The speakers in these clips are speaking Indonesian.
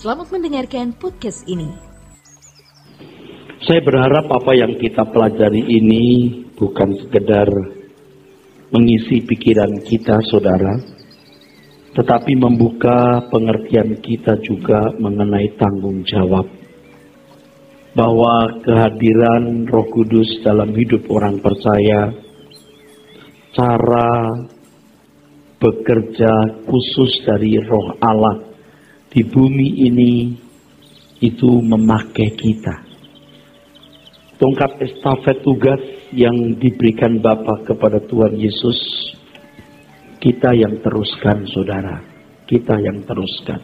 Selamat mendengarkan podcast ini. Saya berharap apa yang kita pelajari ini bukan sekedar mengisi pikiran kita, saudara, tetapi membuka pengertian kita juga mengenai tanggung jawab. Bahwa kehadiran Roh Kudus dalam hidup orang percaya, cara bekerja khusus dari Roh Allah di bumi ini itu memakai kita. Tongkat estafet tugas yang diberikan Bapa kepada Tuhan Yesus, kita yang teruskan, saudara. Kita yang teruskan.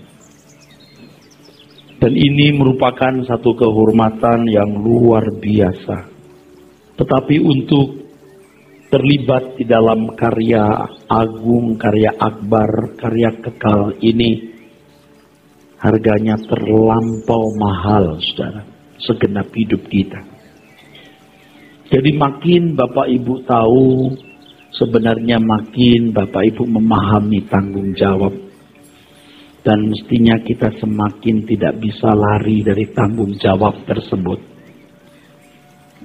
Dan ini merupakan satu kehormatan yang luar biasa. Tetapi untuk terlibat di dalam karya agung, karya akbar, karya kekal ini, harganya terlampau mahal, saudara. Segenap hidup kita. Jadi makin Bapak Ibu tahu, sebenarnya makin Bapak Ibu memahami tanggung jawab. Dan mestinya kita semakin tidak bisa lari dari tanggung jawab tersebut.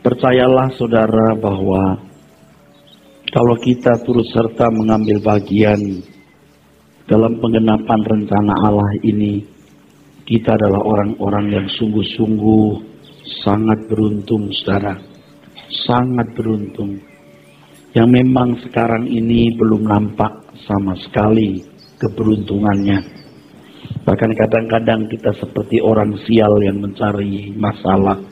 Percayalah saudara bahwa kalau kita turut serta mengambil bagian dalam penggenapan rencana Allah ini, kita adalah orang-orang yang sungguh-sungguh sangat beruntung, saudara. Sangat beruntung. Yang memang sekarang ini belum nampak sama sekali keberuntungannya. Bahkan kadang-kadang kita seperti orang sial yang mencari masalah.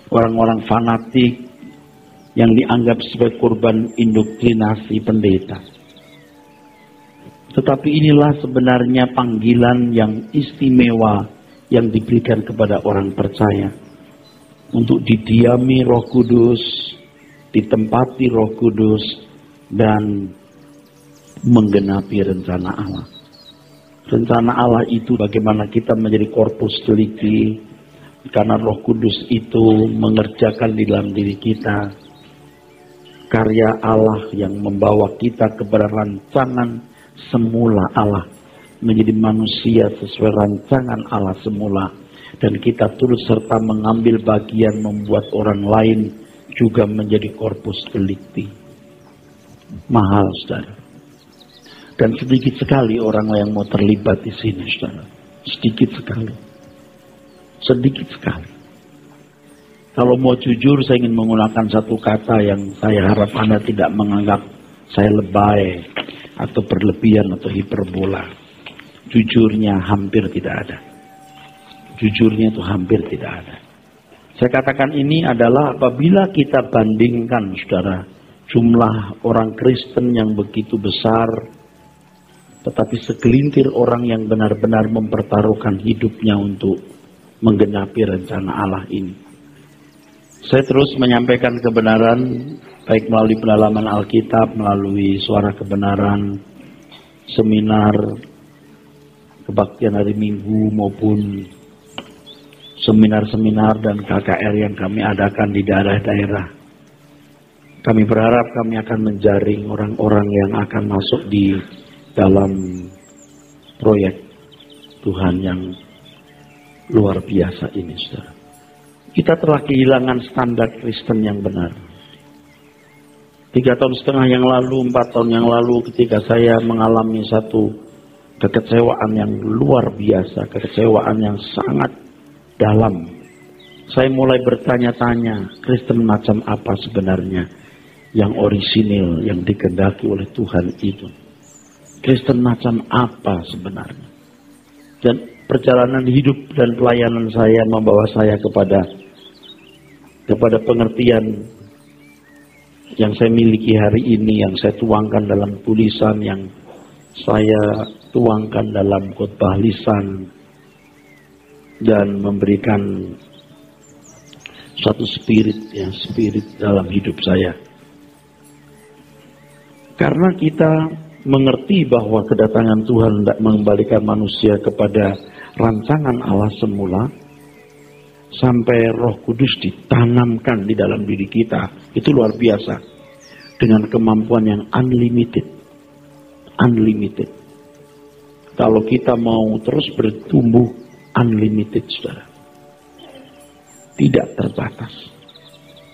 Orang-orang fanatik yang dianggap sebagai korban indoktrinasi pendeta. Tetapi inilah sebenarnya panggilan yang istimewa yang diberikan kepada orang percaya. Untuk didiami Roh Kudus, ditempati Roh Kudus, dan menggenapi rencana Allah. Rencana Allah itu bagaimana kita menjadi korpus delicti, karena Roh Kudus itu mengerjakan di dalam diri kita karya Allah yang membawa kita kepada rancangan semula Allah, menjadi manusia sesuai rancangan Allah semula, dan kita turut serta mengambil bagian membuat orang lain juga menjadi korpus delicti. Mahal, saudara. Dan sedikit sekali orang yang mau terlibat di sini, saudara. Sedikit sekali. Sedikit sekali. Kalau mau jujur, saya ingin menggunakan satu kata yang saya harap Anda tidak menganggap saya lebay atau berlebihan atau hiperbola. Jujurnya hampir tidak ada. Jujurnya itu hampir tidak ada. Saya katakan ini adalah apabila kita bandingkan, saudara, jumlah orang Kristen yang begitu besar, tetapi segelintir orang yang benar-benar mempertaruhkan hidupnya untuk menggenapi rencana Allah ini. Saya terus menyampaikan kebenaran, baik melalui pendalaman Alkitab, melalui suara kebenaran, seminar, kebaktian hari Minggu, maupun seminar-seminar dan KKR yang kami adakan di daerah-daerah. Kami berharap kami akan menjaring orang-orang yang akan masuk di dalam proyek Tuhan yang luar biasa ini, saudara. Kita telah kehilangan standar Kristen yang benar. 3,5 tahun yang lalu, 4 tahun yang lalu, ketika saya mengalami satu kekecewaan yang luar biasa, kekecewaan yang sangat dalam, saya mulai bertanya-tanya, Kristen macam apa sebenarnya yang orisinil, yang dikehendaki oleh Tuhan itu. Kristen macam apa sebenarnya? Dan perjalanan hidup dan pelayanan saya membawa saya kepada pengertian yang saya miliki hari ini, yang saya tuangkan dalam tulisan, yang saya tuangkan dalam khotbah lisan, dan memberikan suatu spirit dalam hidup saya. Karena kita mengerti bahwa kedatangan Tuhan hendak mengembalikan manusia kepada rancangan Allah semula, sampai Roh Kudus ditanamkan di dalam diri kita, itu luar biasa, dengan kemampuan yang unlimited. Kalau kita mau terus bertumbuh unlimited, saudara. Tidak terbatas.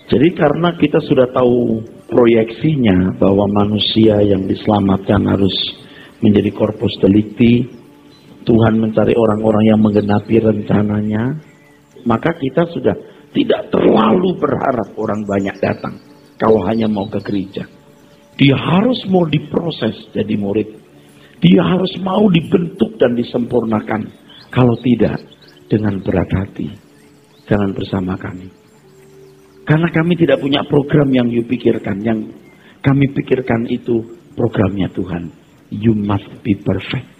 Jadi karena kita sudah tahu proyeksinya bahwa manusia yang diselamatkan harus menjadi corpus delicti, Tuhan mencari orang-orang yang menggenapi rencananya, maka kita sudah tidak terlalu berharap orang banyak datang kalau hanya mau ke gereja. Dia harus mau diproses jadi murid. Dia harus mau dibentuk dan disempurnakan. Kalau tidak, dengan berat hati, jangan bersama kami. Karena kami tidak punya program yang you pikirkan. Yang kami pikirkan itu programnya Tuhan. You must be perfect.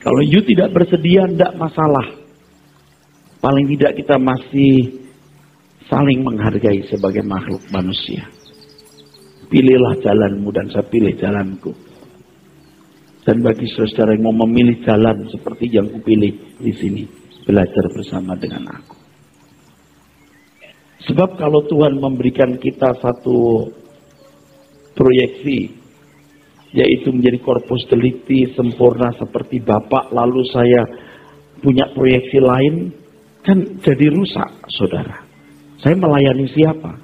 Kalau you tidak bersedia, tidak masalah. Paling tidak kita masih saling menghargai sebagai makhluk manusia. Pilihlah jalanmu dan saya pilih jalanku. Dan bagi saudara yang mau memilih jalan seperti yang kupilih di sini, belajar bersama dengan aku. Sebab kalau Tuhan memberikan kita satu proyeksi, yaitu menjadi corpus delicti sempurna seperti Bapa, lalu saya punya proyeksi lain, kan jadi rusak, saudara. Saya melayani siapa?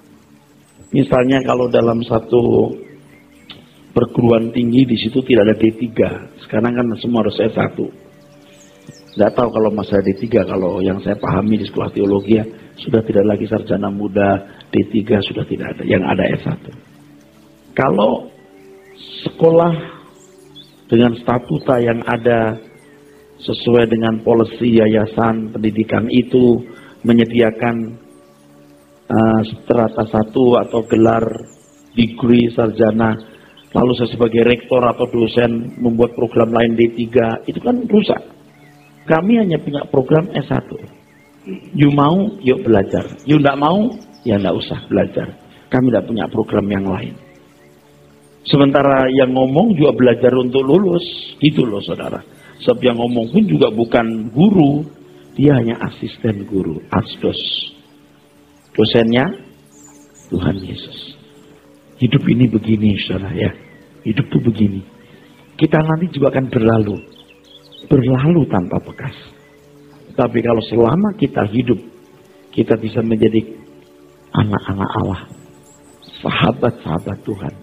Misalnya kalau dalam satu perguruan tinggi di situ tidak ada D3, sekarang kan semua harus S1. Tidak tahu kalau masa D3, kalau yang saya pahami di sekolah teologi ya, sudah tidak lagi sarjana muda, D3 sudah tidak ada, yang ada S1. Kalau sekolah dengan statuta yang ada sesuai dengan polisi yayasan pendidikan itu menyediakan strata 1 atau gelar degree sarjana, lalu saya sebagai rektor atau dosen membuat program lain D3, itu kan rusak. Kami hanya punya program S1. You mau, yuk belajar. You tidak mau, ya tidak usah belajar. Kami tidak punya program yang lain. Sementara yang ngomong juga belajar untuk lulus. Gitu loh saudara. Sebab yang ngomong pun juga bukan guru. Dia hanya asisten guru. Asdos. Dosennya Tuhan Yesus. Hidup ini begini saudara ya. Hidup itu begini. Kita nanti juga akan berlalu. Berlalu tanpa bekas. Tapi kalau selama kita hidup, kita bisa menjadi anak-anak Allah. Sahabat-sahabat Tuhan.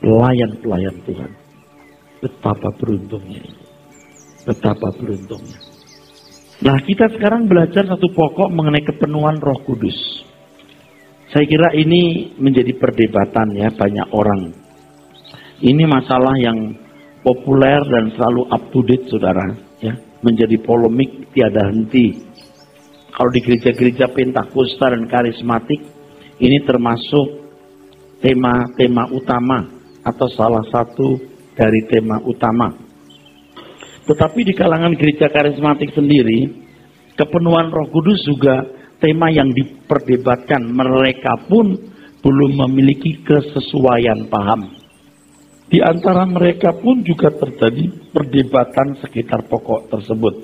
Pelayan-pelayan Tuhan. Betapa beruntungnya. Betapa beruntungnya. Nah, kita sekarang belajar satu pokok mengenai kepenuhan Roh Kudus. Saya kira ini menjadi perdebatan ya banyak orang. Ini masalah yang populer dan selalu up to date saudara. Ya, menjadi polemik tiada henti. Kalau di gereja-gereja Pentakosta dan karismatik, ini termasuk tema-tema utama atau salah satu dari tema utama. Tetapi di kalangan gereja karismatik sendiri, kepenuhan Roh Kudus juga tema yang diperdebatkan. Mereka pun belum memiliki kesesuaian paham. Di antara mereka pun juga terjadi perdebatan sekitar pokok tersebut.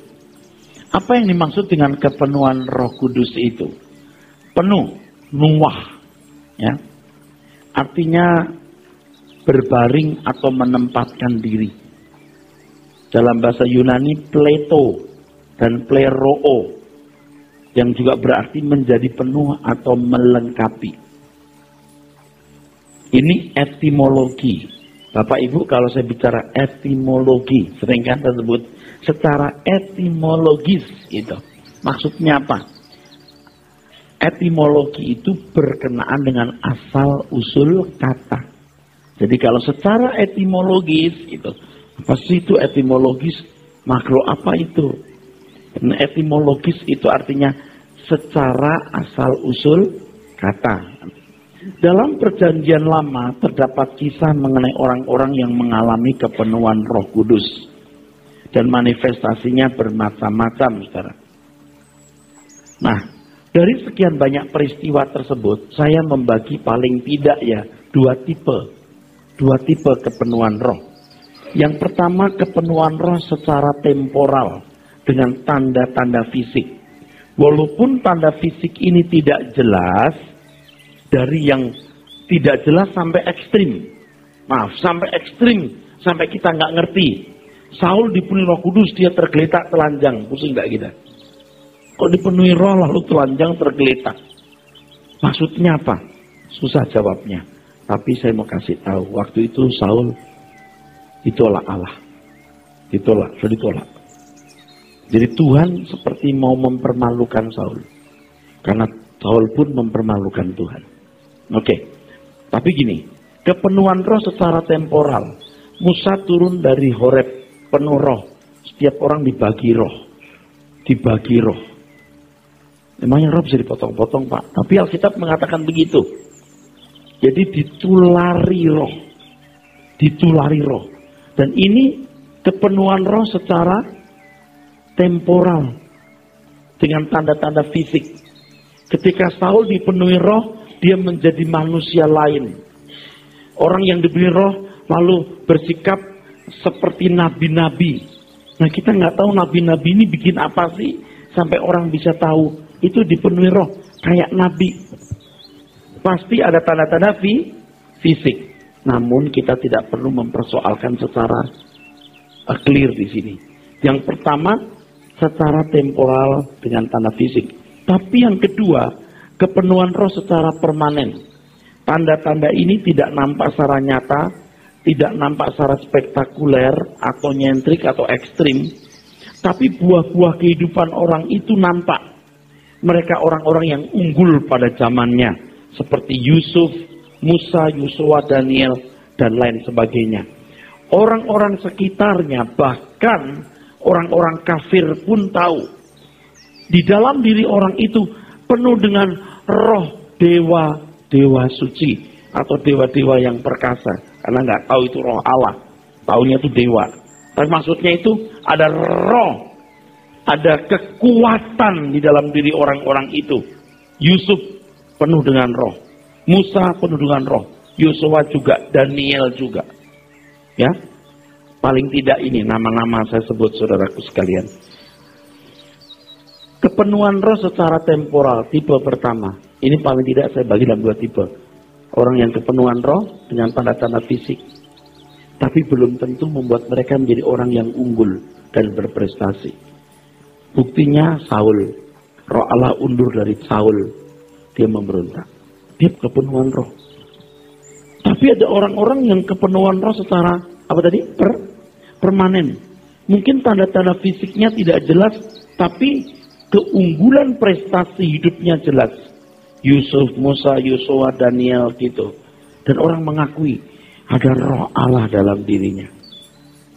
Apa yang dimaksud dengan kepenuhan Roh Kudus itu? Penuh, nuwah, ya. Artinya berbaring atau menempatkan diri. Dalam bahasa Yunani pleto dan pleroo, yang juga berarti menjadi penuh atau melengkapi. Ini etimologi. Bapak Ibu, kalau saya bicara etimologi, sering kan tersebut secara etimologis gitu. Maksudnya apa? Etimologi itu berkenaan dengan asal usul kata. Jadi kalau secara etimologis itu, apa sih itu etimologis? Makro apa itu? Nah, etimologis itu artinya secara asal usul kata. Dalam perjanjian lama terdapat kisah mengenai orang-orang yang mengalami kepenuhan Roh Kudus. Dan manifestasinya bermacam-macam, saudara. Nah, dari sekian banyak peristiwa tersebut, saya membagi paling tidak ya dua tipe kepenuhan roh. Yang pertama, kepenuhan roh secara temporal dengan tanda-tanda fisik. Walaupun tanda fisik ini tidak jelas, dari yang tidak jelas sampai ekstrim. Maaf, sampai ekstrim, sampai kita nggak ngerti. Saul dipenuhi Roh Kudus, dia tergeletak telanjang. Pusing nggak kita? Kok dipenuhi Roh lalu telanjang tergeletak? Maksudnya apa? Susah jawabnya. Tapi saya mau kasih tahu, waktu itu Saul ditolak Allah. Ditolak. Jadi Tuhan seperti mau mempermalukan Saul. Karena Saul pun mempermalukan Tuhan. Oke. Tapi gini, kepenuhan roh secara temporal. Musa turun dari Horeb, penuh roh. Setiap orang dibagi roh. Memangnya roh bisa dipotong-potong, Pak? Tapi Alkitab mengatakan begitu. Jadi ditulari roh. Dan ini kepenuhan roh secara temporal. Dengan tanda-tanda fisik. Ketika Saul dipenuhi roh, dia menjadi manusia lain. Orang yang diberi roh lalu bersikap seperti nabi-nabi. Nah, kita nggak tahu nabi-nabi ini bikin apa sih sampai orang bisa tahu itu dipenuhi roh kayak nabi. Pasti ada tanda-tanda fisik. Namun kita tidak perlu mempersoalkan secara clear di sini. Yang pertama secara temporal dengan tanda fisik. Tapi yang kedua, kepenuhan roh secara permanen. Tanda-tanda ini tidak nampak secara nyata, tidak nampak secara spektakuler atau nyentrik atau ekstrim, tapi buah-buah kehidupan orang itu nampak. Mereka orang-orang yang unggul pada zamannya, seperti Yusuf, Musa, Yosua, Daniel, dan lain sebagainya. Orang-orang sekitarnya, bahkan orang-orang kafir pun tahu, di dalam diri orang itu penuh dengan roh dewa suci atau dewa-dewa yang perkasa. Karena nggak tahu itu roh Allah, taunya itu dewa. Tapi maksudnya itu ada roh, ada kekuatan di dalam diri orang-orang itu. Yusuf penuh dengan roh, Musa penuh dengan roh, Yosua juga, Daniel juga. Ya, paling tidak ini nama-nama saya sebut saudaraku sekalian. Kepenuhan roh secara temporal, tipe pertama. Ini paling tidak saya bagi dalam 2 tipe. Orang yang kepenuhan roh dengan tanda-tanda fisik. Tapi belum tentu membuat mereka menjadi orang yang unggul dan berprestasi. Buktinya Saul. Roh Allah undur dari Saul. Dia memberontak. Dia kepenuhan roh. Tapi ada orang-orang yang kepenuhan roh secara, apa tadi? Permanen. Mungkin tanda-tanda fisiknya tidak jelas, tapi keunggulan prestasi hidupnya jelas. Yusuf, Musa, Yosua, Daniel gitu. Dan orang mengakui ada roh Allah dalam dirinya.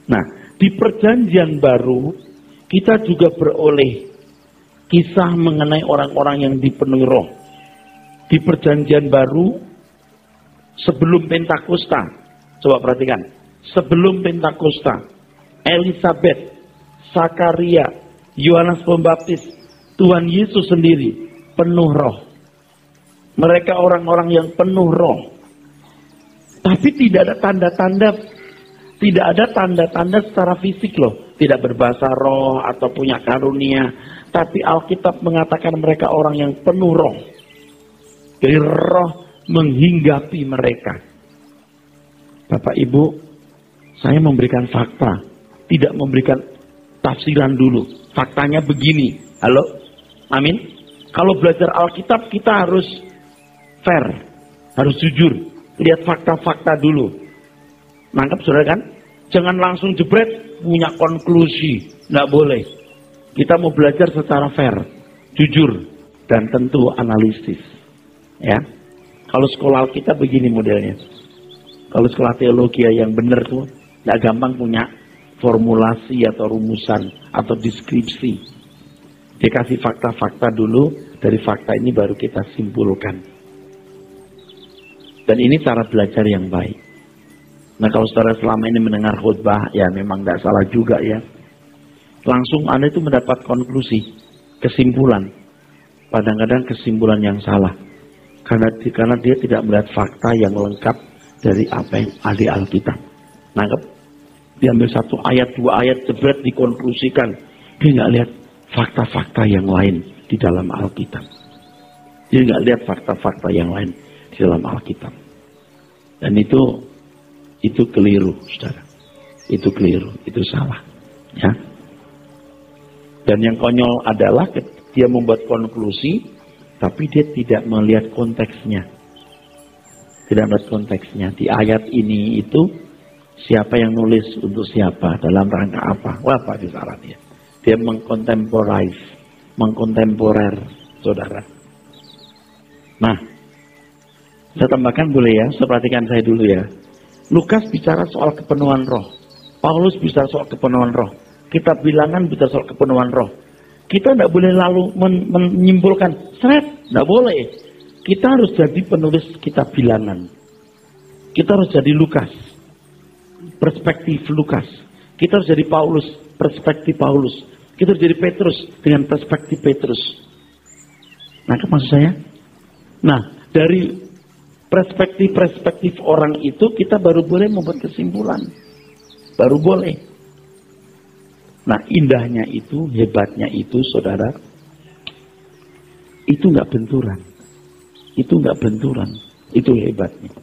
Nah, di perjanjian baru kita juga beroleh kisah mengenai orang-orang yang dipenuhi roh. Di perjanjian baru sebelum Pentakosta, coba perhatikan, sebelum Pentakosta, Elisabet, Zakaria, Yohanes Pembaptis, Tuhan Yesus sendiri penuh roh. Mereka orang-orang yang penuh roh. Tapi tidak ada tanda-tanda secara fisik loh. Tidak berbahasa roh atau punya karunia. Tapi Alkitab mengatakan mereka orang yang penuh roh. Jadi roh menghinggapi mereka. Bapak Ibu, saya memberikan fakta. Tidak memberikan tafsiran dulu. Faktanya begini. Halo? Amin? Kalau belajar Alkitab kita harus fair, harus jujur, lihat fakta-fakta dulu. Nangkep saudara kan? Jangan langsung jebret punya konklusi, nggak boleh. Kita mau belajar secara fair, jujur, dan tentu analisis. Ya, kalau sekolah kita begini modelnya. Kalau sekolah teologi yang benar tuh, nggak gampang punya formulasi atau rumusan atau deskripsi. Dikasih fakta-fakta dulu, dari fakta ini baru kita simpulkan. Dan ini cara belajar yang baik. Nah, kalau saudara selama ini mendengar khutbah, ya memang tidak salah juga ya. Langsung Anda itu mendapat konklusi, kesimpulan. Kadang-kadang kesimpulan yang salah. Karena dia tidak melihat fakta yang lengkap dari apa yang ada di Alkitab. Nangkep? Diambil 1 ayat, 2 ayat, jebret dikonklusikan. Dia nggak lihat fakta-fakta yang lain di dalam Alkitab. Dia nggak lihat fakta-fakta yang lain di dalam Alkitab. Dan itu keliru, saudara. Itu keliru, itu salah. Ya. Dan yang konyol adalah dia membuat konklusi, tapi dia tidak melihat konteksnya. Tidak melihat konteksnya. Di ayat ini itu, siapa yang nulis untuk siapa, dalam rangka apa. Wah, Pak salah dia. Dia mengkontemporer, saudara. Nah, saya tambahkan boleh ya, perhatikan saya dulu ya. Lukas bicara soal kepenuhan roh. Paulus bicara soal kepenuhan roh. Kitab Bilangan bicara soal kepenuhan roh. Kita tidak boleh lalu menyimpulkan, tidak boleh. Kita harus jadi penulis kitab Bilangan. Kita harus jadi Lukas, perspektif Lukas. Kita harus jadi Paulus, perspektif Paulus. Kita harus jadi Petrus dengan perspektif Petrus. Nah, maksud saya? Nah, dari perspektif orang itu kita baru boleh membuat kesimpulan. Baru boleh. Nah, indahnya itu, hebatnya itu, saudara, itu nggak benturan. Itu nggak benturan. Itu hebatnya.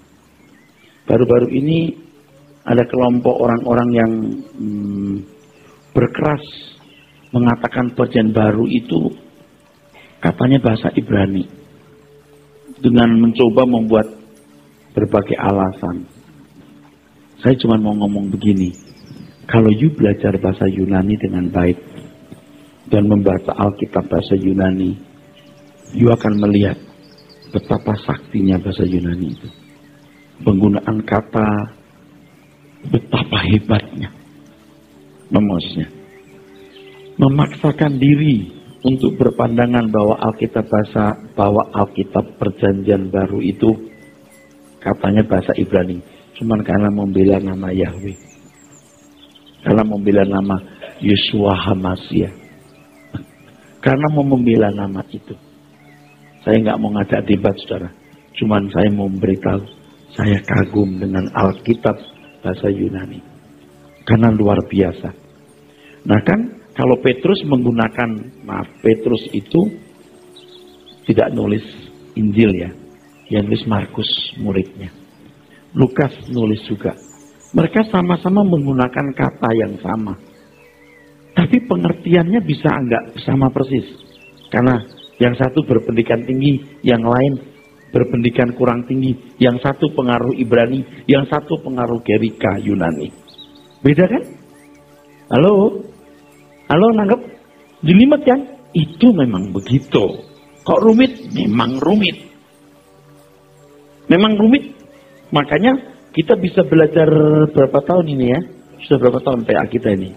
Baru-baru ini ada kelompok orang-orang yang berkeras mengatakan perjanjian baru itu katanya bahasa Ibrani. Dengan mencoba membuat berbagai alasan. Saya cuma mau ngomong begini. Kalau you belajar bahasa Yunani dengan baik dan membaca Alkitab bahasa Yunani, you akan melihat betapa saktinya bahasa Yunani itu. Penggunaan kata betapa hebatnya. Maksudnya memaksakan diri untuk berpandangan bahwa Alkitab perjanjian baru itu katanya bahasa Ibrani, cuman karena membela nama Yahweh, karena membela nama Yeshua HaMashiach, karena mau membela nama itu. Saya nggak mau ngajak debat, saudara. Cuman saya mau memberitahu, saya kagum dengan Alkitab bahasa Yunani, karena luar biasa. Nah kan, kalau Petrus Petrus itu tidak nulis Injil ya. Yang nulis Markus muridnya. Lukas nulis juga. Mereka sama-sama menggunakan kata yang sama. Tapi pengertiannya bisa enggak sama persis. Karena yang satu berpendidikan tinggi, yang lain berpendidikan kurang tinggi. Yang satu pengaruh Ibrani, yang satu pengaruh Gerika Yunani. Beda kan? Halo? Halo, nanggap? Jelimet kan? Itu memang begitu. Kok rumit? Memang rumit. Memang rumit. Makanya kita bisa belajar berapa tahun ini ya? Sudah berapa tahun PA kita ini?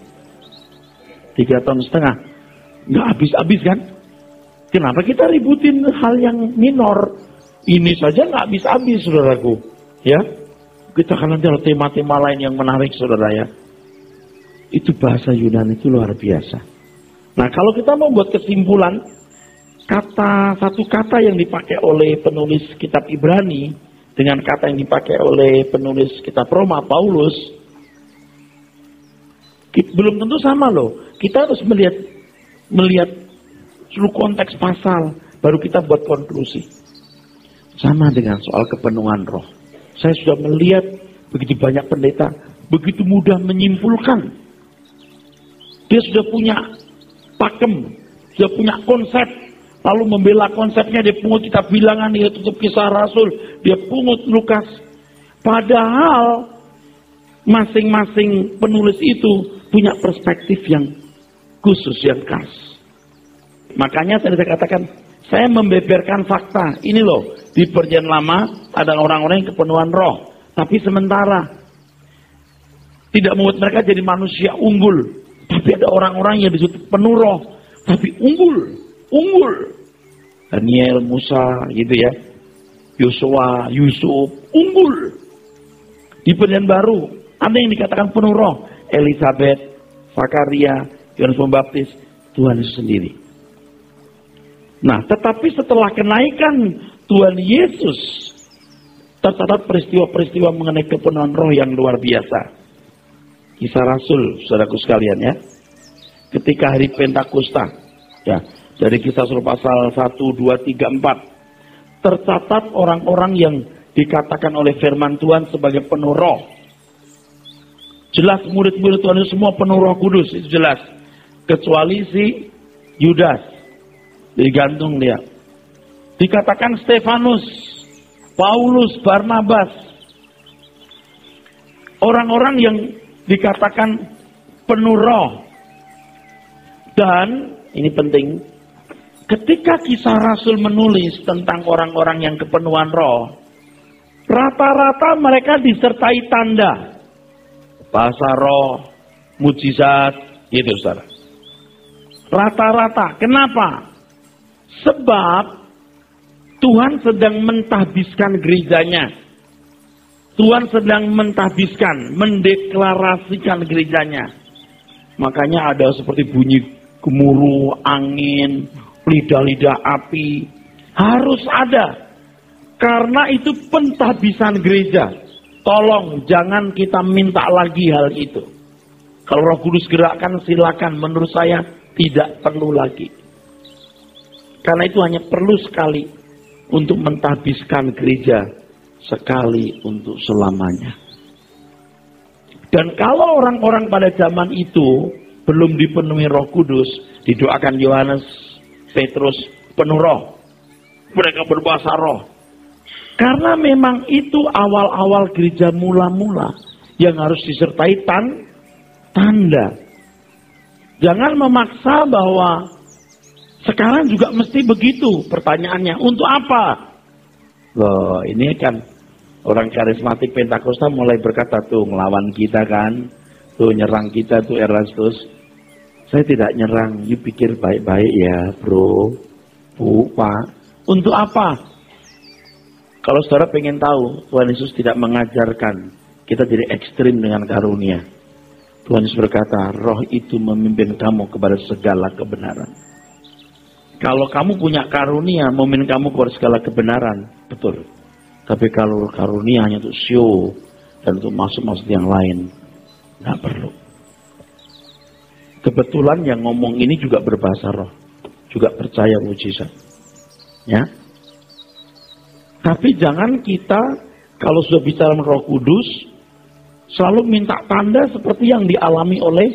3,5 tahun. Nggak habis-habis kan? Kenapa kita ributin hal yang minor? Ini saja nggak habis-habis, saudaraku. Ya, kita akan nanti ada tema-tema lain yang menarik, saudara ya. Itu bahasa Yunani itu luar biasa. Nah, kalau kita mau buat kesimpulan, satu kata yang dipakai oleh penulis kitab Ibrani dengan kata yang dipakai oleh penulis kitab Roma, Paulus, belum tentu sama loh. Kita harus melihat seluruh konteks pasal, baru kita buat konklusi. Sama dengan soal kepenuhan roh. Saya sudah melihat begitu banyak pendeta, begitu mudah menyimpulkan. Dia sudah punya pakem, sudah punya konsep, lalu membela konsepnya, dia pungut kitab Bilangan, dia tutup Kisah Rasul, dia pungut Lukas. Padahal masing-masing penulis itu punya perspektif yang khusus, yang khas. Makanya tadi saya katakan, saya membeberkan fakta. Ini loh, di Perjanjian Lama ada orang-orang yang kepenuhan roh, tapi sementara tidak membuat mereka jadi manusia unggul. Tapi ada orang-orang yang disebut penuh roh, tapi unggul. Daniel, Musa, gitu ya. Yosua, Yusuf, unggul. Di Perjanjian Baru, ada yang dikatakan penuh roh. Elizabeth, Zakaria, Yohanes Pembaptis, Tuhan Yesus sendiri. Nah, tetapi setelah kenaikan Tuhan Yesus, tercatat peristiwa-peristiwa mengenai kepenuhan roh yang luar biasa. Kisah Rasul, saudaraku sekalian ya. Ketika hari Pentakosta, ya, dari Kisah Rasul pasal 1, 2, 3, 4, tercatat orang-orang yang dikatakan oleh firman Tuhan sebagai penuh roh. Jelas murid-murid Tuhan Yesus semua penuh Roh Kudus, itu jelas. Kecuali si Yudas, digantung dia. Dikatakan Stefanus, Paulus, Barnabas, orang-orang yang dikatakan penuh roh. Dan ini penting, ketika Kisah Rasul menulis tentang orang-orang yang kepenuhan roh, rata-rata mereka disertai tanda, bahasa roh, mujizat, gitu saudara. Rata-rata. Kenapa? Sebab Tuhan sedang mentahbiskan gerejanya. Tuhan sedang mentahbiskan, mendeklarasikan gerejanya. Makanya ada seperti bunyi gemuruh, angin, lidah-lidah api. Harus ada. Karena itu pentahbisan gereja. Tolong jangan kita minta lagi hal itu. Kalau Roh Kudus gerakkan silakan, menurut saya tidak perlu lagi. Karena itu hanya perlu sekali untuk mentahbiskan gereja, sekali untuk selamanya. Dan kalau orang-orang pada zaman itu belum dipenuhi Roh Kudus, didoakan Yohanes, Petrus penuh roh. Mereka berbahasa roh. Karena memang itu awal-awal gereja mula-mula yang harus disertai tanda. Jangan memaksa bahwa sekarang juga mesti begitu. Pertanyaannya, untuk apa? Loh, ini kan orang karismatik Pentakosta mulai berkata, tuh ngelawan kita kan, tuh nyerang kita tuh Erastus. Saya tidak nyerang, you pikir baik-baik ya bro, bu, pak. Untuk apa? Kalau saudara pengen tahu, Tuhan Yesus tidak mengajarkan kita jadi ekstrim dengan karunia. Tuhan Yesus berkata, roh itu memimpin kamu kepada segala kebenaran. Kalau kamu punya karunia, memimpin kamu kepada segala kebenaran, betul. Tapi kalau karunia hanya untuk show dan untuk masuk-masuk yang lain, nggak perlu. Kebetulan yang ngomong ini juga berbahasa roh, juga percaya mujizat. Ya. Tapi jangan kita, kalau sudah bicara Roh Kudus, selalu minta tanda seperti yang dialami oleh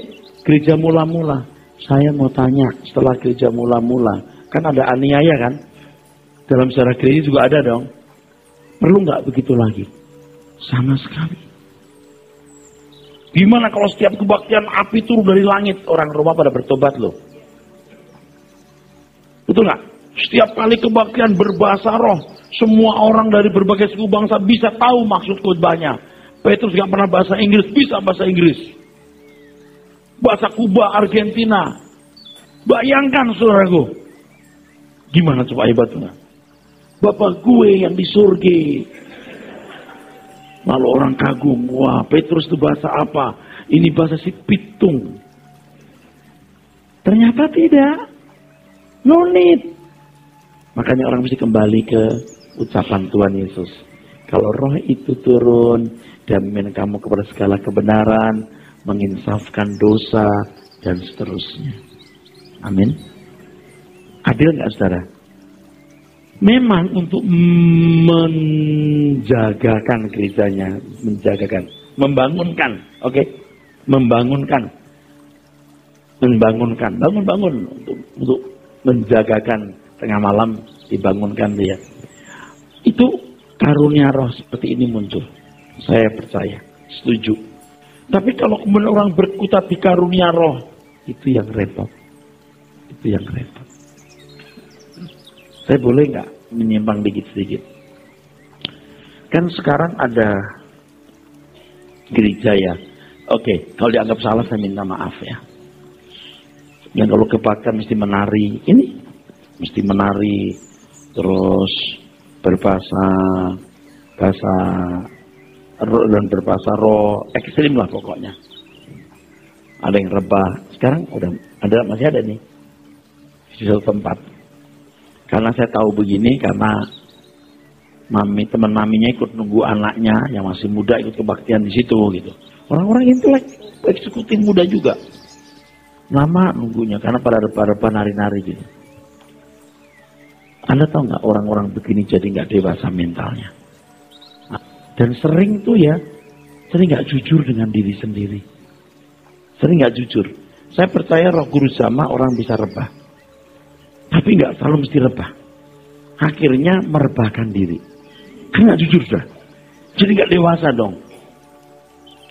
gereja mula-mula. Saya mau tanya, setelah gereja mula-mula, kan ada aniaya kan? Dalam sejarah gereja juga ada dong. Perlu nggak begitu lagi? Sama sekali. Gimana kalau setiap kebaktian api turun dari langit, orang Roma pada bertobat loh. Betul nggak? Setiap kali kebaktian berbahasa roh, semua orang dari berbagai suku bangsa bisa tahu maksud khotbahnya. Petrus nggak pernah bahasa Inggris, bisa bahasa Inggris. Bahasa Kuba, Argentina. Bayangkan saudaraku. Gimana coba hebatnya? Bapak gue yang di surga. Lalu orang kagum, wah Petrus itu bahasa apa? Ini bahasa si pitung. Ternyata tidak. No need. Makanya orang mesti kembali ke ucapan Tuhan Yesus. Kalau roh itu turun dan memimpin kamu kepada segala kebenaran, menginsafkan dosa, dan seterusnya. Amin. Adil nggak saudara? Memang untuk menjagakan gerejanya, membangunkan, oke? Membangunkan, bangun untuk menjagakan tengah malam dibangunkan dia. Itu karunia roh seperti ini muncul. Saya percaya, setuju. Tapi kalau kemudian orang berkutat di karunia roh, itu yang repot. Itu yang repot. Saya boleh nggak menyimpang dikit-sedikit? Kan sekarang ada gereja ya. Oke, kalau dianggap salah saya minta maaf ya. Yang kalau kebaktian mesti menari, ini mesti menari, terus berbahasa dan berbahasa roh, ekstrim lah pokoknya. Ada yang rebah. Sekarang udah ada, masih ada nih di satu tempat. Karena saya tahu begini, karena teman maminya ikut nunggu anaknya yang masih muda ikut kebaktian di situ gitu. Orang-orang intelek, eksekutif muda juga. Lama nunggunya karena pada rebah-rebah nari-nari gitu. Anda tahu nggak orang-orang begini jadi nggak dewasa mentalnya? Dan sering tuh ya, sering nggak jujur dengan diri sendiri. Sering nggak jujur. Saya percaya roh guru sama orang bisa rebah. Tapi nggak selalu mesti rebah. Akhirnya merebahkan diri. Kan nggak jujur sudah. Jadi nggak dewasa dong.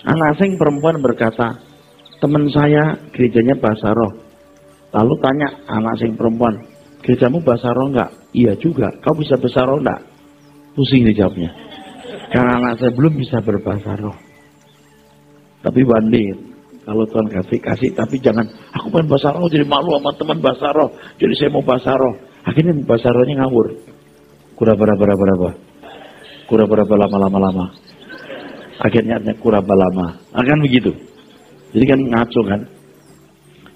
Anak sing perempuan berkata, teman saya gerejanya bahasa roh. Lalu tanya anak sing perempuan, gerejamu bahasa roh nggak? Iya juga. Kau bisa bahasa roh nggak? Pusing dijawabnya. Karena anak saya belum bisa berbahasa roh. Tapi bandit, kalau Tuhan kasih, tapi jangan, aku pengen bahasa roh jadi malu sama teman bahasa roh. Jadi saya mau bahasa roh. Akhirnya bahasa rohnya ngawur. Kura-bara-bara-bara. Kura-bara lama-lama. Akhirnya kuraba lama. Akan begitu. Jadi kan ngaco kan.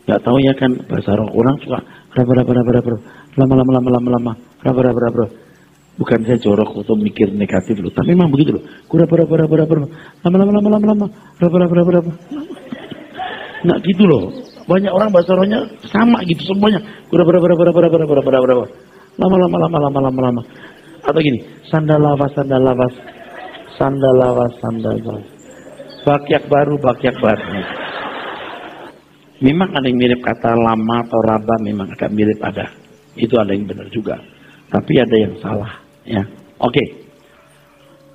Gak tahu ya kan bahasa roh. Orang suka kura-bara-bara. Lama-lama. Kura-bara-bara. Bukan saya jorok atau mikir negatif loh. Tapi memang begitu loh. Kura-bara-bara. Lama-lama. Kura-bara-bara. Nggak gitu loh. Banyak orang bahasa rohnya sama gitu semuanya. Kura-bara. Lama-lama. Atau gini. Sandal lawas. Bakyak baru. Memang ada yang mirip kata lama atau raba, memang agak mirip ada. Itu ada yang benar juga. Tapi ada yang salah. Ya, oke.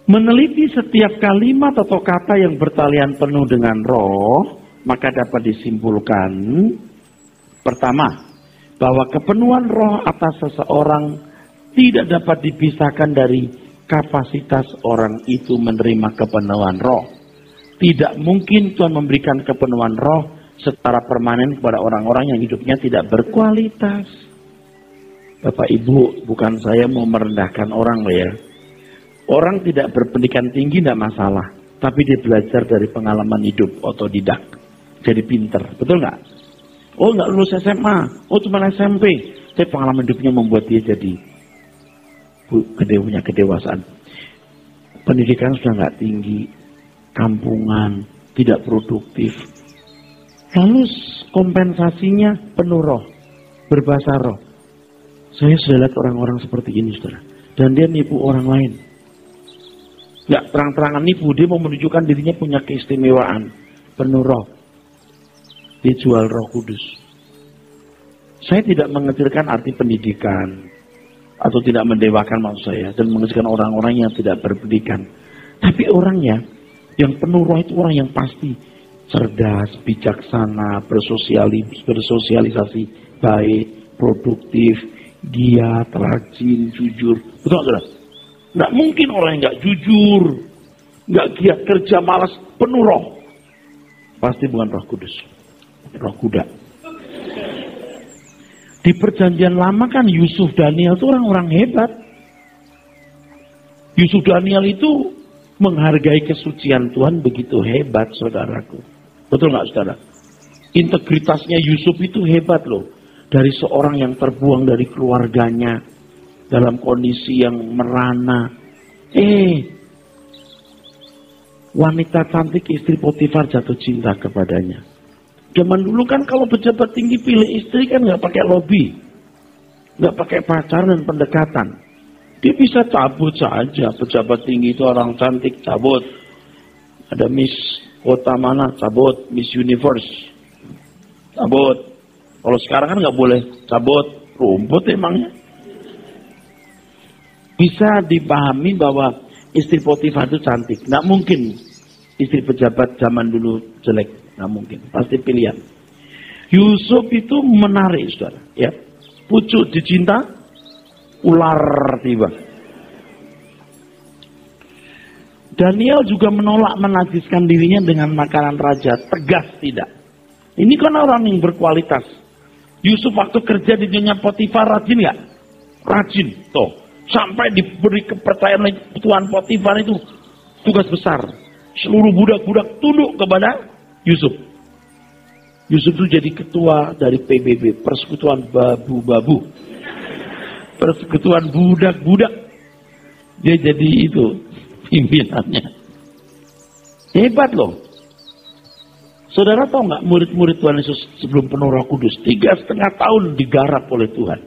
Meneliti setiap kalimat atau kata yang bertalian penuh dengan roh, maka dapat disimpulkan, pertama, bahwa kepenuhan roh atas seseorang tidak dapat dipisahkan dari kapasitas orang itu menerima kepenuhan roh. Tidak mungkin Tuhan memberikan kepenuhan roh secara permanen kepada orang-orang yang hidupnya tidak berkualitas. Bapak Ibu, bukan saya mau merendahkan orang loh ya. Orang tidak berpendidikan tinggi tidak masalah, tapi dia belajar dari pengalaman hidup, otodidak, jadi pinter, betul nggak? Oh nggak lulus SMA, oh cuma SMP, tapi pengalaman hidupnya membuat dia jadi punya kedewasaan. Pendidikan sudah nggak tinggi, kampungan, tidak produktif. Lalu kompensasinya penuh roh, berbahasa roh. Saya sudah lihat orang-orang seperti ini, saudara. Dan dia nipu orang lain. Nggak terang-terangan nipu, dia mau menunjukkan dirinya punya keistimewaan. Penuh roh. Dia jual Roh Kudus. Saya tidak mengecilkan arti pendidikan. Atau tidak mendewakan maksud saya. Dan mengecilkan orang-orang yang tidak berpendidikan. Tapi orangnya, yang penuh roh itu orang yang pasti cerdas, bijaksana, bersosialisasi baik, produktif, giat, rajin, jujur. Betul nggak? Nggak mungkin orang yang nggak jujur, nggak giat kerja, malas, penuh roh. Pasti bukan Roh Kudus, roh kuda. Di perjanjian lama kan Yusuf Daniel itu orang-orang hebat. Yusuf Daniel itu menghargai kesucian Tuhan begitu hebat, saudaraku. Betul nggak, saudara? Integritasnya Yusuf itu hebat loh. Dari seorang yang terbuang dari keluarganya dalam kondisi yang merana. Wanita cantik istri Potifar jatuh cinta kepadanya. Zaman dulu kan kalau pejabat tinggi pilih istri kan nggak pakai lobby, nggak pakai pacaran dan pendekatan. Dia bisa cabut saja. Pejabat tinggi itu orang cantik, cabut. Ada Miss kota mana, cabut. Miss Universe, cabut. Kalau sekarang kan nggak boleh cabut, rumput emangnya. Bisa dipahami bahwa istri Potifar itu cantik. Nggak mungkin istri pejabat zaman dulu jelek. Nggak mungkin. Pasti pilihan. Yusuf itu menarik, saudara. Ya. Pucuk dicinta, ular tiba. Daniel juga menolak menajiskan dirinya dengan makanan raja. Tegas tidak. Ini kan orang yang berkualitas. Yusuf waktu kerja di dunia Potifar rajin nggak? Rajin. Tuh. Sampai diberi kepercayaan oleh Tuan Potifar itu tugas besar. Seluruh budak-budak tunduk kepada Yusuf. Yusuf itu jadi ketua dari PBB, Persekutuan Babu-Babu. Persekutuan budak-budak. Dia jadi itu pimpinannya. Hebat loh. Saudara tahu nggak murid-murid Tuhan Yesus sebelum penuh Roh Kudus 3,5 tahun digarap oleh Tuhan.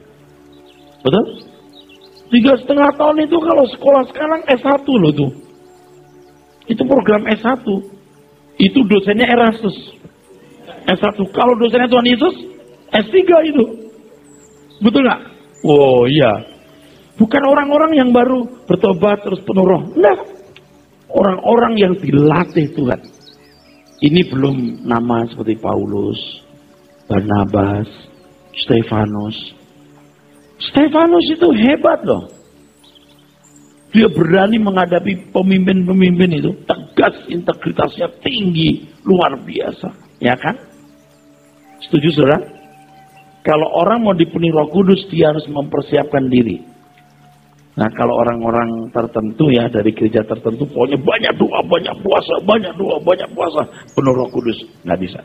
Betul? 3,5 tahun itu kalau sekolah sekarang S1 loh tuh. Itu program S1. Itu dosennya Erastus. S1. Kalau dosennya Tuhan Yesus, S3 itu. Betul nggak? Oh iya. Bukan orang-orang yang baru bertobat terus penuh roh. Nah, orang-orang yang dilatih Tuhan. Ini belum nama seperti Paulus, Barnabas, Stefanus. Stefanus itu hebat loh. Dia berani menghadapi pemimpin-pemimpin itu. Tegas, integritasnya tinggi, luar biasa. Ya kan? Setuju saudara? Kalau orang mau dipenuhi Roh Kudus, dia harus mempersiapkan diri. Nah kalau orang-orang tertentu ya, dari gereja tertentu, pokoknya banyak doa, banyak puasa, banyak doa, banyak puasa, penuh Roh Kudus. Nggak bisa.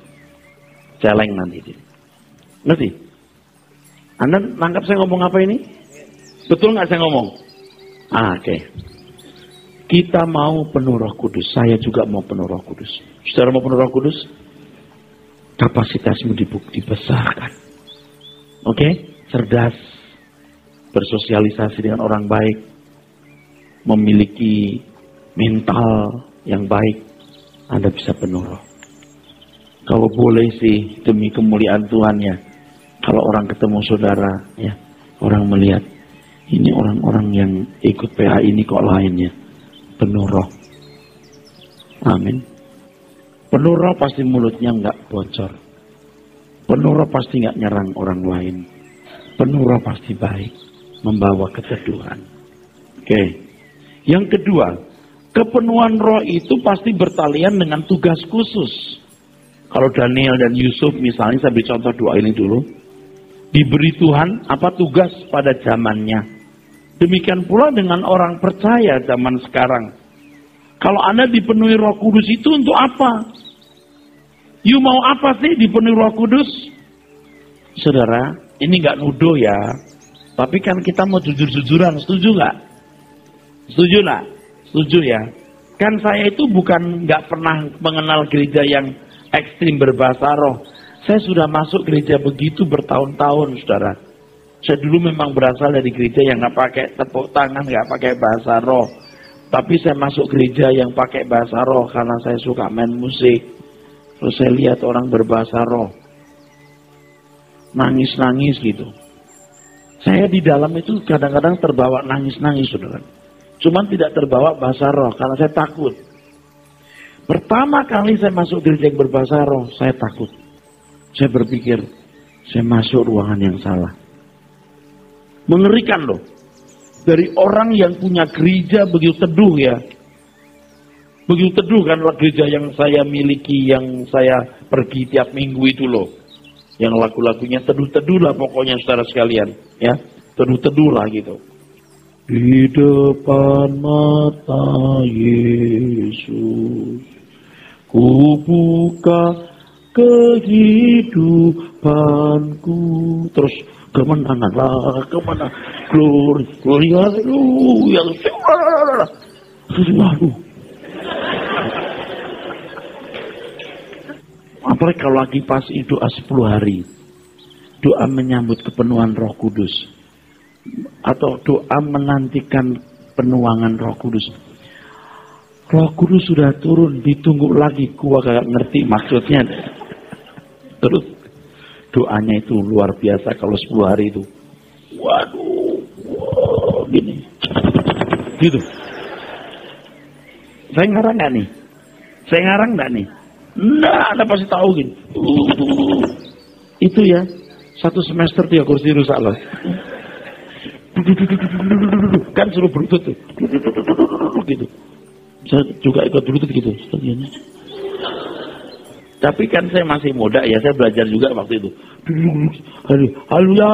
Celeng nanti dia. Ngerti? Anda nangkap saya ngomong apa ini? Betul nggak saya ngomong? Oke. Kita mau penuh Roh Kudus. Saya juga mau penuh Roh Kudus. Saudara mau penuh Roh Kudus? Kapasitasmu dibesarkan. Oke? Cerdas. Bersosialisasi dengan orang baik. Memiliki mental yang baik. Anda bisa penuh Roh. Kalau boleh sih, demi kemuliaan Tuhan ya. Kalau orang ketemu saudara, ya, orang melihat. Ini orang-orang yang ikut PA ini kok lainnya. Penuh Roh. Amin. Penuh Roh pasti mulutnya nggak bocor. Penuh Roh pasti nggak nyerang orang lain. Penuh Roh pasti baik. Membawa keteduhan. Oke. Yang kedua, kepenuhan Roh itu pasti bertalian dengan tugas khusus. Kalau Daniel dan Yusuf misalnya, saya beri contoh doa ini dulu. Diberi Tuhan apa tugas pada zamannya. Demikian pula dengan orang percaya zaman sekarang. Kalau Anda dipenuhi Roh Kudus itu untuk apa? You mau apa sih dipenuhi Roh Kudus? Saudara, ini nggak nuduh ya. Tapi kan kita mau jujur-jujuran, setuju nggak? Setuju nggak? Setuju ya. Kan saya itu bukan nggak pernah mengenal gereja yang ekstrim berbahasa roh. Saya sudah masuk gereja begitu bertahun-tahun, saudara. Saya dulu memang berasal dari gereja yang nggak pakai tepuk tangan, nggak pakai bahasa roh. Tapi saya masuk gereja yang pakai bahasa roh karena saya suka main musik. Terus saya lihat orang berbahasa roh. Nangis-nangis gitu. Saya di dalam itu kadang-kadang terbawa nangis-nangis, saudara. Cuman tidak terbawa bahasa roh karena saya takut. Pertama kali saya masuk gereja yang berbahasa roh, saya takut. Saya berpikir, saya masuk ruangan yang salah. Mengerikan loh. Dari orang yang punya gereja begitu teduh ya. Begitu teduh kan gereja yang saya miliki, yang saya pergi tiap minggu itu loh. Yang lagu-lagunya teduh-teduh lah pokoknya saudara sekalian. Ya, teduh-teduh lah gitu. Di depan mata Yesus, ku buka kehidupanku. Terus kemenanganlah, kemenangan, glory, glory, haleluya. Waduh. Apalagi kalau lagi pas doa 10 hari. Doa menyambut kepenuhan Roh Kudus. Atau doa menantikan penuangan Roh Kudus. Roh Kudus sudah turun, ditunggu lagi. Gua gak ngerti maksudnya. Terus doanya itu luar biasa kalau 10 hari itu. Waduh, wow, gini. Gitu. Saya ngarang gak nih? Saya ngarang gak nih? Nah, Anda pasti tahu gini. Itu ya, 1 semester 3 kursi rusak loh. Kan suruh berlutut tuh. Gitu. Saya juga ikut berlutut gitu. Tapi kan saya masih muda ya, saya belajar juga waktu itu. Halo ya.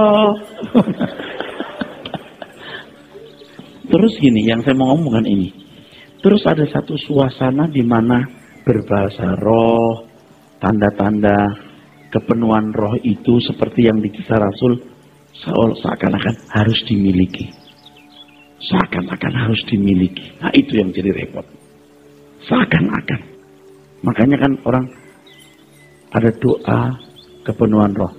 Terus gini, yang saya mau ngomongkan ini. Terus ada satu suasana di mana berbahasa roh, tanda-tanda kepenuhan roh itu seperti yang di Kisah Rasul seakan-akan harus dimiliki. Seakan-akan harus dimiliki. Nah itu yang jadi repot. Seakan-akan. Makanya kan orang ada doa kepenuhan roh.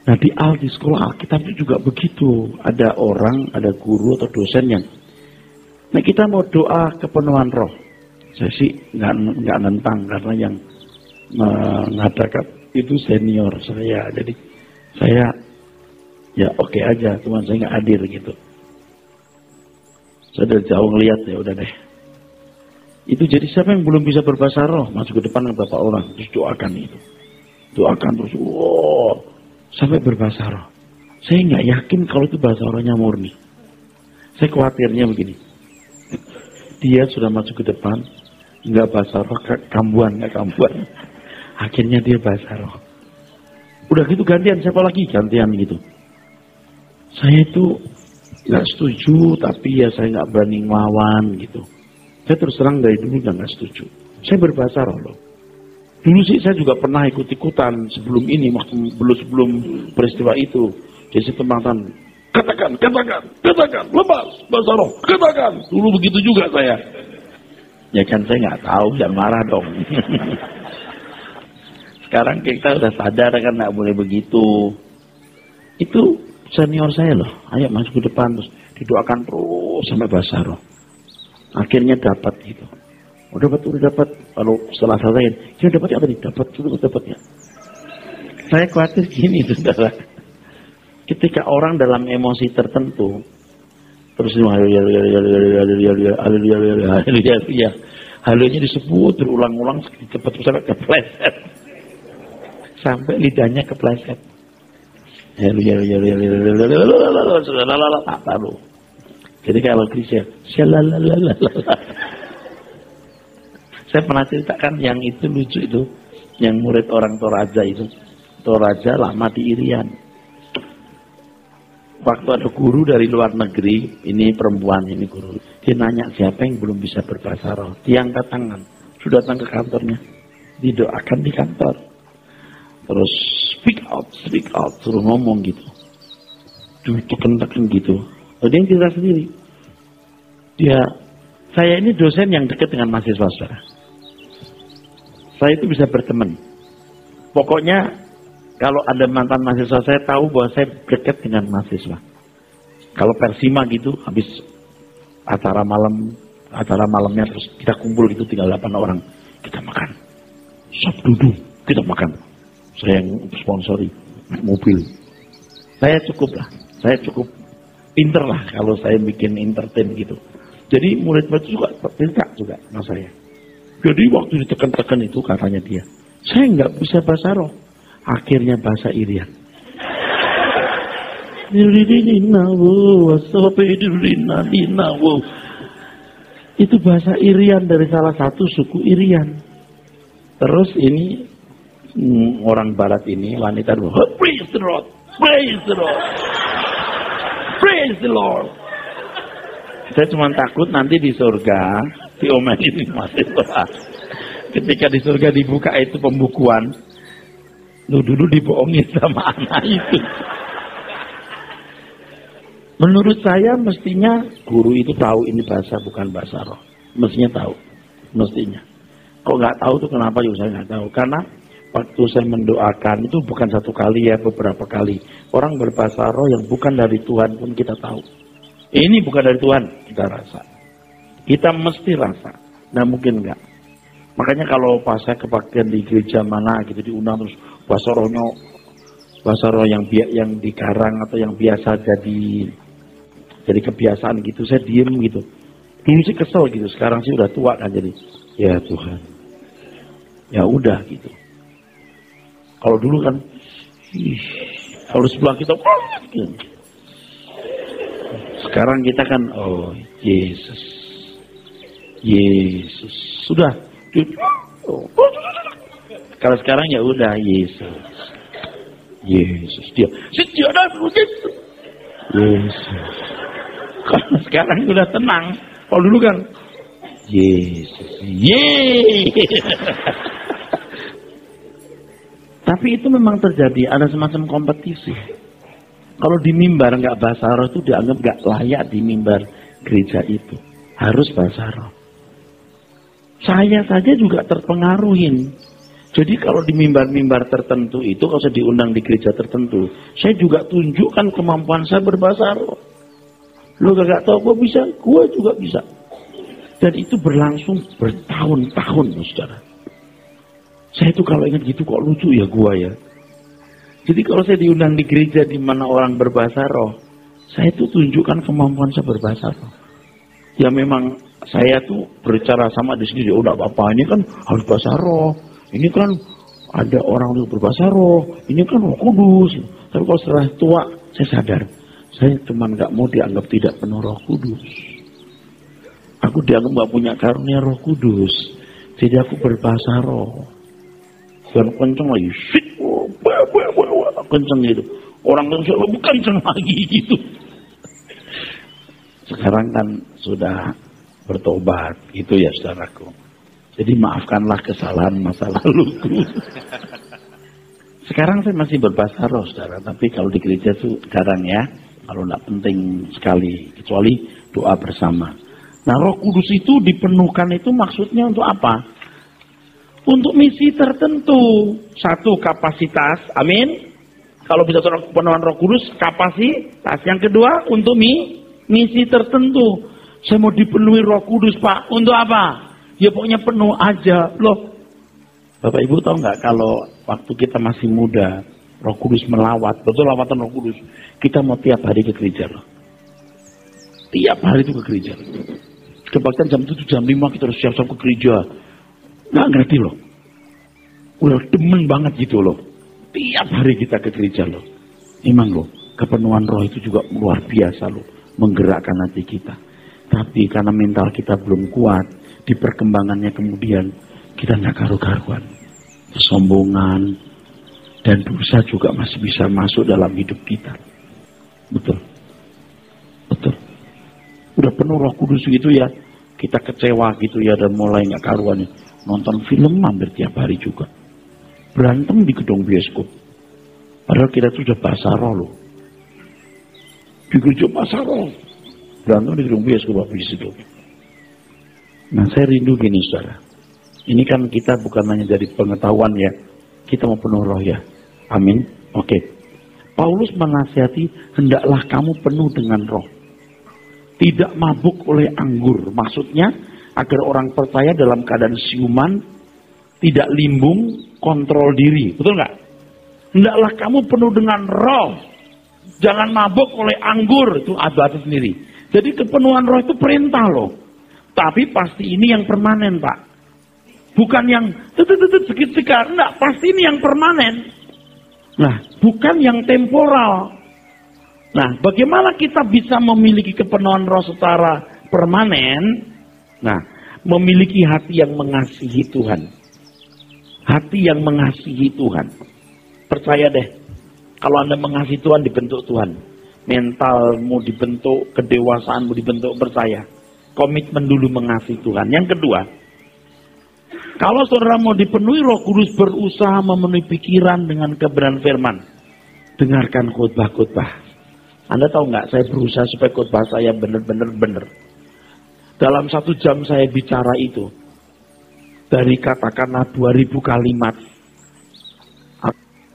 Nah di sekolah Alkitab itu juga begitu. Ada orang, ada guru atau dosen yang, nah kita mau doa kepenuhan roh. Saya sih nggak nentang karena yang mengadakan itu senior saya. Jadi saya ya oke aja, cuma saya nggak hadir gitu. Saya dari jauh ngeliat ya udah deh. Itu jadi siapa yang belum bisa berbahasa roh masuk ke depan beberapa orang terus doakan itu. Doakan terus, wow, sampai berbahasa roh. Saya nggak yakin kalau itu bahasa rohnya murni. Saya khawatirnya begini. Dia sudah masuk ke depan, nggak bahasa roh, nggak kambuan. Akhirnya dia bahasa roh. Udah gitu gantian, siapa lagi? Gantian gitu. Saya itu nggak setuju, tapi ya saya nggak berani ngelawan gitu. Saya terus terang dari dulu nggak setuju. Saya berbahasa roh loh. Dulu sih saya juga pernah ikut-ikutan sebelum ini, sebelum peristiwa itu. Jadi tempatan, katakan, lepas, bahasa roh, katakan. Dulu begitu juga saya. Ya kan saya nggak tahu, jangan marah dong. Sekarang kita udah sadar kan nggak boleh begitu. Itu senior saya loh, ayo masuk ke depan terus didoakan terus sampai bahasa roh. Akhirnya dapat gitu. Udah dapat. Kalau setelah selesai, kita dapat ya tadi, dapat ya. Saya khawatir gini, saudara. Ketika orang dalam emosi tertentu, terus haleluya disebut berulang-ulang cepat sampai kepleset, sampai lidahnya kepleset. Jadi kalau Krisya, saya pernah ceritakan yang itu lucu itu, yang murid orang Toraja itu, Toraja lama di Irian. Waktu ada guru dari luar negeri, ini perempuan, ini guru. Dia nanya siapa yang belum bisa berbahasa roh. Diangkat tangan, sudah datang ke kantornya. Didoakan di kantor. Terus speak out, suruh ngomong gitu. Tekan gitu. Dia yang cerita sendiri. Saya ini dosen yang dekat dengan mahasiswa, saudara. Saya itu bisa berteman. Pokoknya kalau ada mantan mahasiswa saya tahu bahwa saya dekat dengan mahasiswa. Kalau Persima gitu, habis acara malamnya terus kita kumpul gitu, tinggal 8 orang. Kita makan. Sop duduk, kita makan. Saya yang sponsori mobil. Saya cukup pinter lah kalau saya bikin entertain gitu. Jadi murid-murid juga cerita juga sama saya. Jadi waktu ditekan-tekan itu katanya dia, saya nggak bisa bahasa roh. Akhirnya bahasa Irian. Itu bahasa Irian dari salah satu suku Irian. Terus ini orang Barat ini wanita dulu, praise the Lord, praise the Lord, praise the Lord. Saya cuma takut nanti di surga diomelin mahasiswa. Ketika di surga dibuka itu pembukuan, lu dulu dibohongin sama anak itu. Menurut saya mestinya guru itu tahu ini bahasa bukan bahasa roh. Mestinya tahu, mestinya. Kok nggak tahu tuh kenapa? Juga saya nggak tahu. Karena waktu saya mendoakan itu bukan satu kali ya, beberapa kali. Orang berbahasa roh yang bukan dari Tuhan pun kita tahu. Ini bukan dari Tuhan, kita rasa. Kita mesti rasa. Nah mungkin enggak. Makanya kalau pas saya kebaktian di gereja mana gitu diundang terus bahasa roh yang dikarang atau yang biasa jadi kebiasaan gitu, saya diem gitu. Dulu sih kesel gitu, sekarang sih udah tua kan jadi ya Tuhan. Ya udah gitu. Kalau dulu kan kalau sebelah kita gitu. Sekarang kita kan, oh Yesus, sudah. Kalau sekarang ya udah Yesus, dia setia Yesus. Kalau sekarang udah tenang. Kalau dulu kan, Yesus, Tapi itu memang terjadi, ada semacam kompetisi. Kalau di mimbar nggak bahasa roh itu dianggap nggak layak di mimbar gereja itu. Harus bahasa roh. Saya saja juga terpengaruhin. Jadi kalau di mimbar-mimbar tertentu itu, kalau saya diundang di gereja tertentu, saya juga tunjukkan kemampuan saya berbahasa roh. Lu gak tahu gue bisa, gue juga bisa. Dan itu berlangsung bertahun-tahun, saudara. Saya itu kalau ingat gitu kok lucu ya gua ya. Jadi kalau saya diundang di gereja di mana orang berbahasa roh, saya itu tunjukkan kemampuan saya berbahasa roh. Ya memang saya tuh berbicara sama di sini, udah apa ini kan harus bahasa roh. Ini kan ada orang yang berbahasa roh, ini kan Roh Kudus. Tapi kalau setelah tua, saya sadar, saya cuma nggak mau dianggap tidak penuh Roh Kudus. Aku dianggap nggak punya karunia Roh Kudus, jadi aku berbahasa roh. Dan kenceng lagi, kenceng gitu. Orang kenceng lebih kenceng lagi gitu. Sekarang kan sudah bertobat, gitu ya saudaraku. Jadi maafkanlah kesalahan masa laluku. Sekarang saya masih berbahasa roh, saudara. Tapi kalau di gereja itu jarang ya. Kalau tidak penting sekali. Kecuali doa bersama. Nah, Roh Kudus itu dipenuhkan itu maksudnya untuk apa? Untuk misi tertentu. Satu, kapasitas. Amin. Kalau bisa penuhan Roh Kudus, kapasitas. Yang kedua, untuk misi tertentu. Saya mau dipenuhi Roh Kudus, Pak. Untuk apa? Ya pokoknya penuh aja. Loh, Bapak Ibu tahu nggak kalau waktu kita masih muda, Roh Kudus melawat. Betul lawatan Roh Kudus. Kita mau tiap hari ke gereja loh. Tiap hari itu ke gereja. Kebaktian jam 7, jam 5 kita harus siap-siap ke gereja. Nggak ngerti loh. Udah demen banget gitu loh. Tiap hari kita ke gereja loh. Emang loh, kepenuhan roh itu juga luar biasa loh. Menggerakkan hati kita. Tapi karena mental kita belum kuat, di perkembangannya kemudian kita nggak karu-karuan. Kesombongan dan dosa juga masih bisa masuk dalam hidup kita. Betul. Betul. Udah penuh Roh Kudus gitu ya, kita kecewa gitu ya dan mulai nggak karuan. Nonton film hampir tiap hari juga. Berantem di gedung bioskop. Padahal kita tuh udah bahasa roh loh. Di gereja bahasa roh. Berantem di gedung bioskop habis itu. Nah, saya rindu gini, saudara. Ini kan kita bukan hanya dari pengetahuan ya. Kita mau penuh roh ya. Amin. Oke. Paulus menasihati, hendaklah kamu penuh dengan roh. Tidak mabuk oleh anggur. Maksudnya, agar orang percaya dalam keadaan siuman, tidak limbung, kontrol diri. Betul nggak? Hendaklah kamu penuh dengan roh. Jangan mabuk oleh anggur. Itu hati sendiri. Jadi kepenuhan roh itu perintah loh. Tapi pasti ini yang permanen, Pak. Bukan yang sekit-sekit. Enggak, pasti ini yang permanen. Nah, bukan yang temporal. Nah, bagaimana kita bisa memiliki kepenuhan roh secara permanen? Nah, memiliki hati yang mengasihi Tuhan. Hati yang mengasihi Tuhan. Percaya deh, kalau Anda mengasihi Tuhan, dibentuk Tuhan. Mentalmu dibentuk, kedewasaanmu dibentuk, percaya. Komitmen dulu mengasihi Tuhan. Yang kedua, kalau saudara mau dipenuhi Roh Kudus, berusaha memenuhi pikiran dengan kebenaran firman. Dengarkan khotbah-khotbah. Anda tahu nggak, saya berusaha supaya khotbah saya benar-benar benar. Dalam 1 jam saya bicara itu, dari katakanlah 2000 kalimat,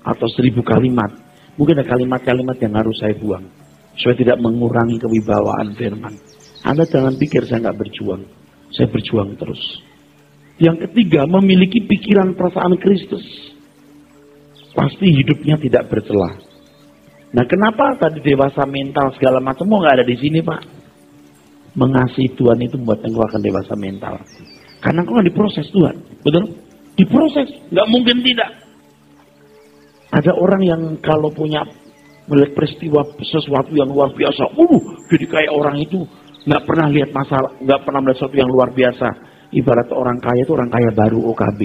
atau 1000 kalimat, mungkin ada kalimat-kalimat yang harus saya buang, supaya tidak mengurangi kewibawaan firman. Anda jangan pikir saya nggak berjuang, saya berjuang terus. Yang ketiga, memiliki pikiran perasaan Kristus. Pasti hidupnya tidak bercelah. Nah, kenapa tadi dewasa mental segala macam mau nggak ada di sini, Pak? Mengasihi Tuhan itu membuat engkau akan dewasa mental. Karena engkau kan diproses Tuhan, betul? Diproses, nggak mungkin tidak. Ada orang yang kalau punya melihat peristiwa sesuatu yang luar biasa, jadi kayak orang itu nggak pernah lihat masalah, nggak pernah melihat sesuatu yang luar biasa. Ibarat orang kaya itu orang kaya baru OKB.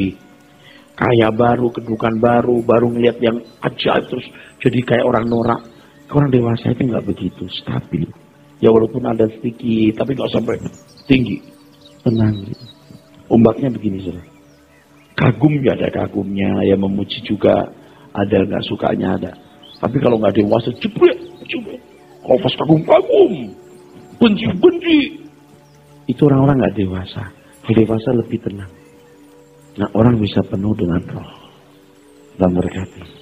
Kaya baru, kedudukan baru, baru ngelihat yang ajaib terus jadi kayak orang norak. Orang dewasa itu nggak begitu, stabil. Ya walaupun ada sedikit, tapi nggak sampai tinggi. Tenang gitu. Ombaknya begini saudara. Kagum ya ada kagumnya, ya memuji juga ada, nggak sukanya ada. Tapi kalau nggak dewasa, jebret. Kalau pas kagum, benci. Itu orang-orang nggak dewasa. Dewasa lebih tenang. Nah, orang bisa penuh dengan roh dan berkati.